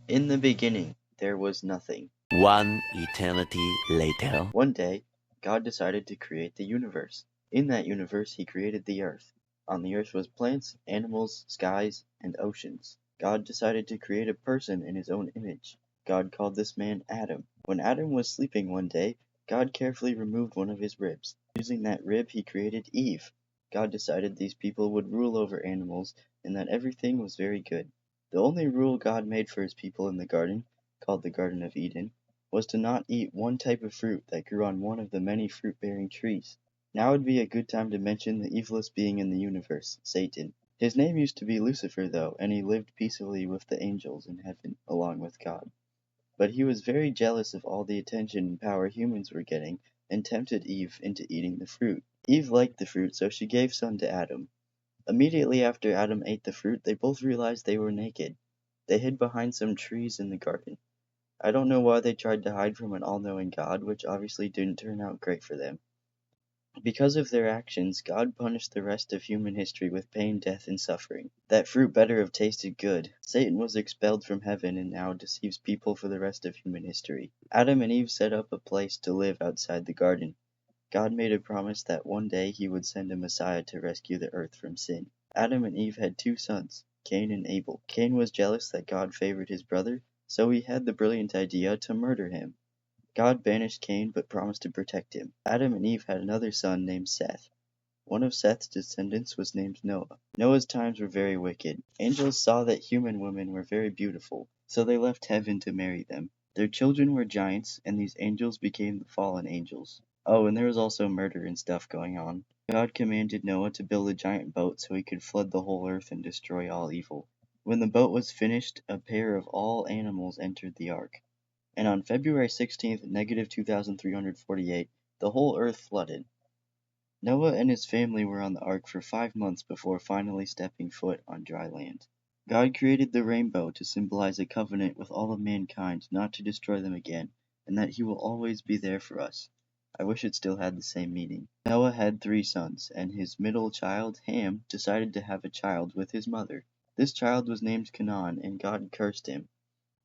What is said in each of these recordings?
In the beginning, there was nothing. One eternity later. One day, God decided to create the universe. In that universe, he created the earth. On the earth was plants, animals, skies, and oceans. God decided to create a person in his own image. God called this man Adam. When Adam was sleeping one day, God carefully removed one of his ribs. Using that rib, he created Eve. God decided these people would rule over animals and that everything was very good. The only rule God made for his people in the garden, called the Garden of Eden, was to not eat one type of fruit that grew on one of the many fruit-bearing trees. Now would be a good time to mention the evilest being in the universe, Satan. His name used to be Lucifer though, and he lived peacefully with the angels in heaven, along with God. But he was very jealous of all the attention and power humans were getting, and tempted Eve into eating the fruit. Eve liked the fruit, so she gave some to Adam. Immediately after Adam ate the fruit, they both realized they were naked. They hid behind some trees in the garden. I don't know why they tried to hide from an all-knowing God, which obviously didn't turn out great for them. Because of their actions, God punished the rest of human history with pain, death, and suffering. That fruit better have tasted good. Satan was expelled from heaven and now deceives people for the rest of human history. Adam and Eve set up a place to live outside the garden. God made a promise that one day he would send a Messiah to rescue the earth from sin. Adam and Eve had two sons, Cain and Abel. Cain was jealous that God favored his brother, so he had the brilliant idea to murder him. God banished Cain but promised to protect him. Adam and Eve had another son named Seth. One of Seth's descendants was named Noah. Noah's times were very wicked. Angels saw that human women were very beautiful, so they left heaven to marry them. Their children were giants, and these angels became the fallen angels. Oh, and there was also murder and stuff going on. God commanded Noah to build a giant boat so he could flood the whole earth and destroy all evil. When the boat was finished, a pair of all animals entered the ark. And on February 16th, negative 2348, the whole earth flooded. Noah and his family were on the ark for 5 months before finally stepping foot on dry land. God created the rainbow to symbolize a covenant with all of mankind not to destroy them again, and that he will always be there for us. I wish it still had the same meaning. Noah had 3 sons, and his middle child, Ham, decided to have a child with his mother. This child was named Canaan, and God cursed him.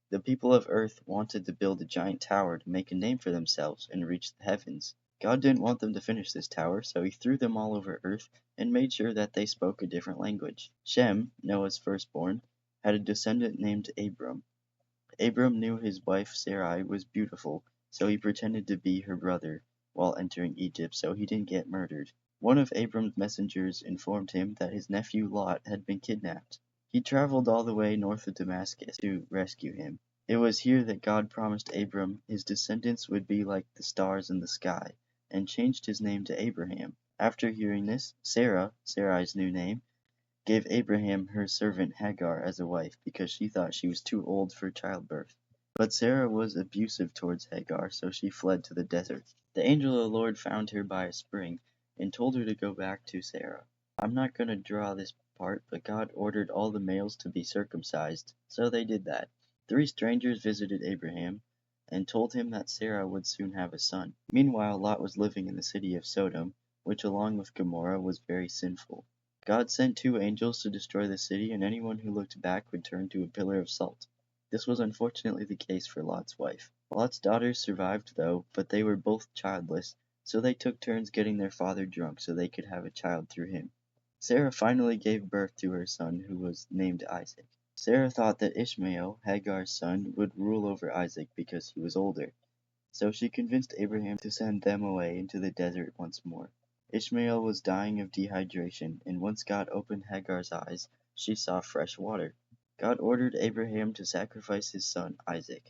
The people of Earth wanted to build a giant tower to make a name for themselves and reach the heavens. God didn't want them to finish this tower, so he threw them all over Earth and made sure that they spoke a different language. Shem, Noah's firstborn, had a descendant named Abram. Abram knew his wife Sarai was beautiful, so he pretended to be her brother while entering Egypt so he didn't get murdered. One of Abram's messengers informed him that his nephew Lot had been kidnapped. He traveled all the way north of Damascus to rescue him. It was here that God promised Abram his descendants would be like the stars in the sky, and changed his name to Abraham. After hearing this, Sarah, Sarai's new name, gave Abraham her servant Hagar as a wife because she thought she was too old for childbirth. But Sarah was abusive towards Hagar, so she fled to the desert. The angel of the Lord found her by a spring and told her to go back to Sarah. I'm not going to draw this part, but God ordered all the males to be circumcised, so they did that. 3 strangers visited Abraham and told him that Sarah would soon have a son. Meanwhile, Lot was living in the city of Sodom, which along with Gomorrah was very sinful. God sent 2 angels to destroy the city, and anyone who looked back would turn to a pillar of salt. This was unfortunately the case for Lot's wife. Lot's daughters survived though, but they were both childless, so they took turns getting their father drunk so they could have a child through him. Sarah finally gave birth to her son, who was named Isaac. Sarah thought that Ishmael, Hagar's son, would rule over Isaac because he was older, so she convinced Abraham to send them away into the desert once more. Ishmael was dying of dehydration, and once God opened Hagar's eyes, she saw fresh water. God ordered Abraham to sacrifice his son, Isaac.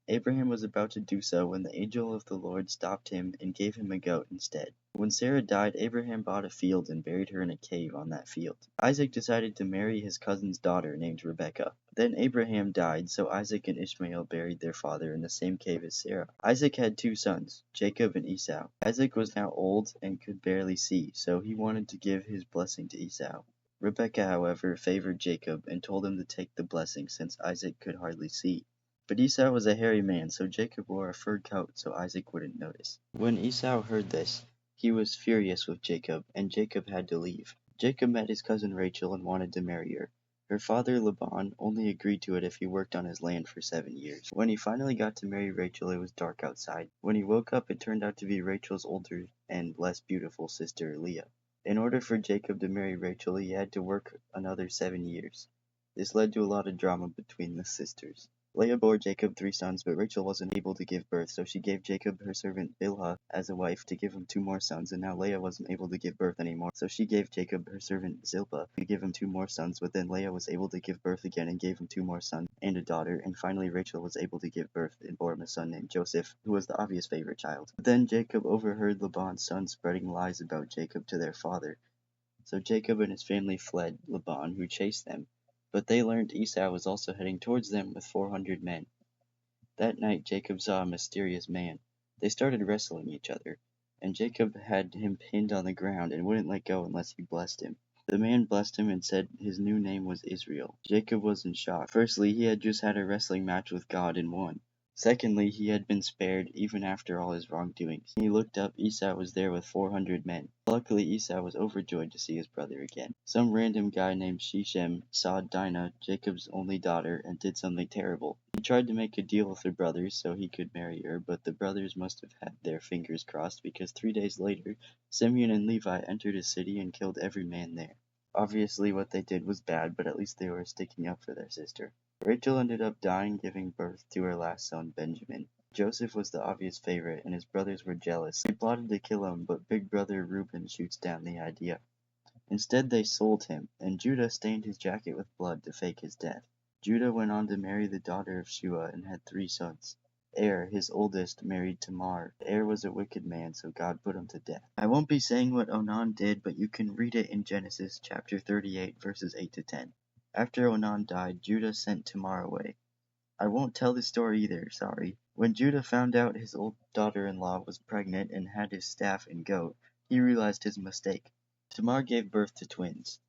Abraham was about to do so when the angel of the Lord stopped him and gave him a goat instead. When Sarah died, Abraham bought a field and buried her in a cave on that field. Isaac decided to marry his cousin's daughter named Rebekah. Then Abraham died, so Isaac and Ishmael buried their father in the same cave as Sarah. Isaac had 2 sons, Jacob and Esau. Isaac was now old and could barely see, so he wanted to give his blessing to Esau. Rebekah, however, favored Jacob and told him to take the blessing since Isaac could hardly see. But Esau was a hairy man, so Jacob wore a fur coat so Isaac wouldn't notice. When Esau heard this, he was furious with Jacob, and Jacob had to leave. Jacob met his cousin Rachel and wanted to marry her. Her father Laban only agreed to it if he worked on his land for 7 years. When he finally got to marry Rachel, it was dark outside. When he woke up, it turned out to be Rachel's older and less beautiful sister Leah. In order for Jacob to marry Rachel, he had to work another 7 years. This led to a lot of drama between the sisters. Leah bore Jacob 3 sons, but Rachel wasn't able to give birth, so she gave Jacob her servant Bilhah as a wife to give him 2 more sons, and now Leah wasn't able to give birth anymore, so she gave Jacob her servant Zilpah to give him 2 more sons, but then Leah was able to give birth again and gave him 2 more sons and a daughter, and finally Rachel was able to give birth and bore him a son named Joseph, who was the obvious favorite child. But then Jacob overheard Laban's sons spreading lies about Jacob to their father, so Jacob and his family fled Laban, who chased them. But they learned Esau was also heading towards them with 400 men. That night Jacob saw a mysterious man. They started wrestling each other, and Jacob had him pinned on the ground and wouldn't let go unless he blessed him. The man blessed him and said his new name was Israel. Jacob was in shock. Firstly, he had just had a wrestling match with God and won. Secondly, he had been spared even after all his wrongdoings. He looked up, Esau was there with 400 men. Luckily, Esau was overjoyed to see his brother again. Some random guy named Shechem saw Dinah, Jacob's only daughter, and did something terrible. He tried to make a deal with the brothers so he could marry her, but the brothers must have had their fingers crossed because 3 days later, Simeon and Levi entered a city and killed every man there. Obviously what they did was bad, but at least they were sticking up for their sister. Rachel ended up dying giving birth to her last son, Benjamin. Joseph was the obvious favorite, and his brothers were jealous. They plotted to kill him, but big brother Reuben shoots down the idea. Instead, they sold him, and Judah stained his jacket with blood to fake his death. Judah went on to marry the daughter of Shua and had 3 sons. Er, his oldest, married Tamar. Er was a wicked man, so God put him to death. I won't be saying what Onan did, but you can read it in Genesis chapter 38, verses 8 to 10. After Onan died, Judah sent Tamar away. I won't tell the story either, sorry. When Judah found out his old daughter-in-law was pregnant and had his staff and goat, he realized his mistake. Tamar gave birth to twins.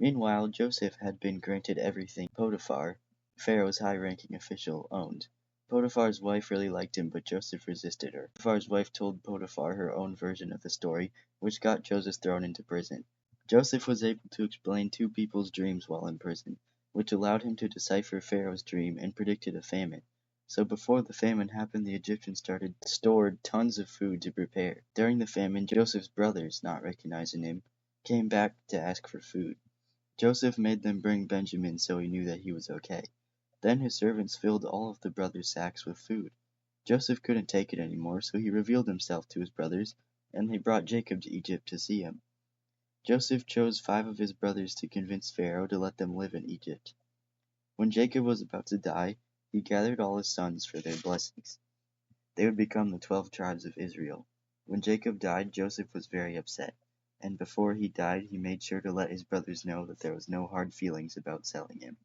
Meanwhile, Joseph had been granted everything Potiphar, Pharaoh's high-ranking official, owned. Potiphar's wife really liked him, but Joseph resisted her. Potiphar's wife told Potiphar her own version of the story, which got Joseph thrown into prison. Joseph was able to explain 2 people's dreams while in prison, which allowed him to decipher Pharaoh's dream and predicted a famine. So before the famine happened, the Egyptians stored tons of food to prepare. During the famine, Joseph's brothers, not recognizing him, came back to ask for food. Joseph made them bring Benjamin so he knew that he was okay. Then his servants filled all of the brothers' sacks with food. Joseph couldn't take it anymore, so he revealed himself to his brothers, and they brought Jacob to Egypt to see him. Joseph chose 5 of his brothers to convince Pharaoh to let them live in Egypt. When Jacob was about to die, he gathered all his sons for their blessings. They would become the 12 tribes of Israel. When Jacob died, Joseph was very upset, and before he died, he made sure to let his brothers know that there was no hard feelings about selling him.